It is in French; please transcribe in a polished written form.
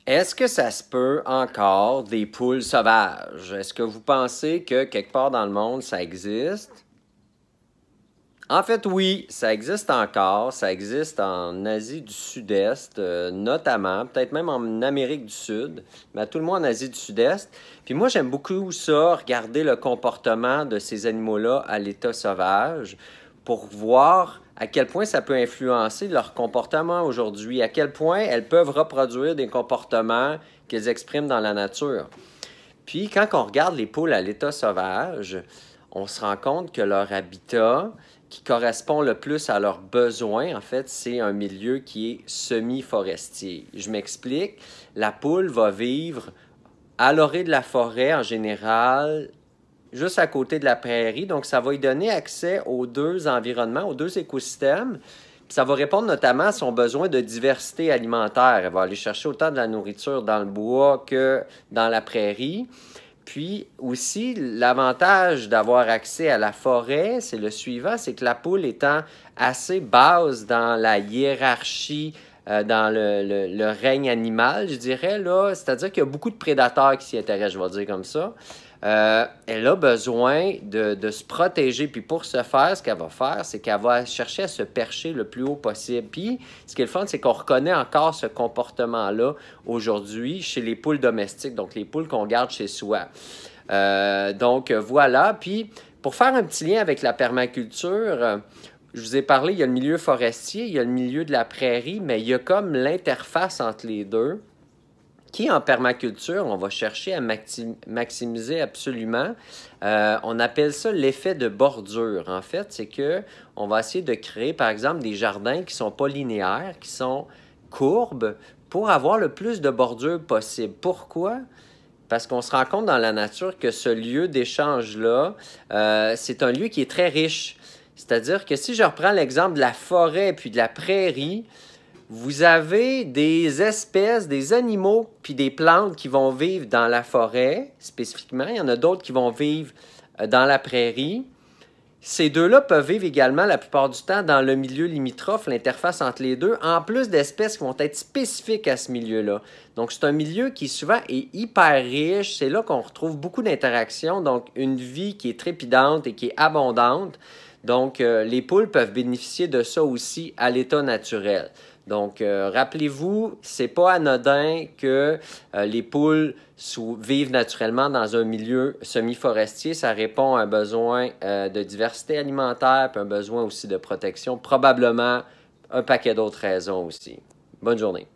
Est-ce que ça se peut encore des poules sauvages? Est-ce que vous pensez que quelque part dans le monde, ça existe? En fait, oui, ça existe encore. Ça existe en Asie du Sud-Est, notamment, peut-être même en Amérique du Sud, mais à tout le moins en Asie du Sud-Est. Puis moi, j'aime beaucoup ça, regarder le comportement de ces animaux-là à l'état sauvage pour voir à quel point ça peut influencer leur comportement aujourd'hui, à quel point elles peuvent reproduire des comportements qu'elles expriment dans la nature. Puis, quand on regarde les poules à l'état sauvage, on se rend compte que leur habitat, qui correspond le plus à leurs besoins, en fait, c'est un milieu qui est semi-forestier. Je m'explique. La poule va vivre à l'orée de la forêt en général, juste à côté de la prairie. Donc, ça va lui donner accès aux deux environnements, aux deux écosystèmes. Puis ça va répondre notamment à son besoin de diversité alimentaire. Elle va aller chercher autant de la nourriture dans le bois que dans la prairie. Puis aussi, l'avantage d'avoir accès à la forêt, c'est le suivant, c'est que la poule étant assez basse dans la hiérarchie, dans le règne animal, je dirais, là, c'est-à-dire qu'il y a beaucoup de prédateurs qui s'y intéressent, je vais dire comme ça. Elle a besoin de se protéger. Puis pour ce faire, ce qu'elle va faire, c'est qu'elle va chercher à se percher le plus haut possible. Puis ce qui est le fun, c'est qu'on reconnaît encore ce comportement-là aujourd'hui chez les poules domestiques, donc les poules qu'on garde chez soi. Donc voilà. Puis pour faire un petit lien avec la permaculture, je vous ai parlé, il y a le milieu forestier, il y a le milieu de la prairie, mais il y a comme l'interface entre les deux qui, en permaculture, on va chercher à maximiser absolument. On appelle ça l'effet de bordure. En fait, c'est que on va essayer de créer, par exemple, des jardins qui ne sont pas linéaires, qui sont courbes, pour avoir le plus de bordure possible. Pourquoi? Parce qu'on se rend compte dans la nature que ce lieu d'échange-là, c'est un lieu qui est très riche. C'est-à-dire que si je reprends l'exemple de la forêt puis de la prairie, vous avez des espèces, des animaux puis des plantes qui vont vivre dans la forêt spécifiquement. Il y en a d'autres qui vont vivre dans la prairie. Ces deux-là peuvent vivre également la plupart du temps dans le milieu limitrophe, l'interface entre les deux, en plus d'espèces qui vont être spécifiques à ce milieu-là. Donc, c'est un milieu qui souvent est hyper riche. C'est là qu'on retrouve beaucoup d'interactions, donc une vie qui est trépidante et qui est abondante. Donc, les poules peuvent bénéficier de ça aussi à l'état naturel. Donc, rappelez-vous, c'est pas anodin que les poules vivent naturellement dans un milieu semi-forestier. Ça répond à un besoin de diversité alimentaire, puis un besoin aussi de protection, probablement un paquet d'autres raisons aussi. Bonne journée.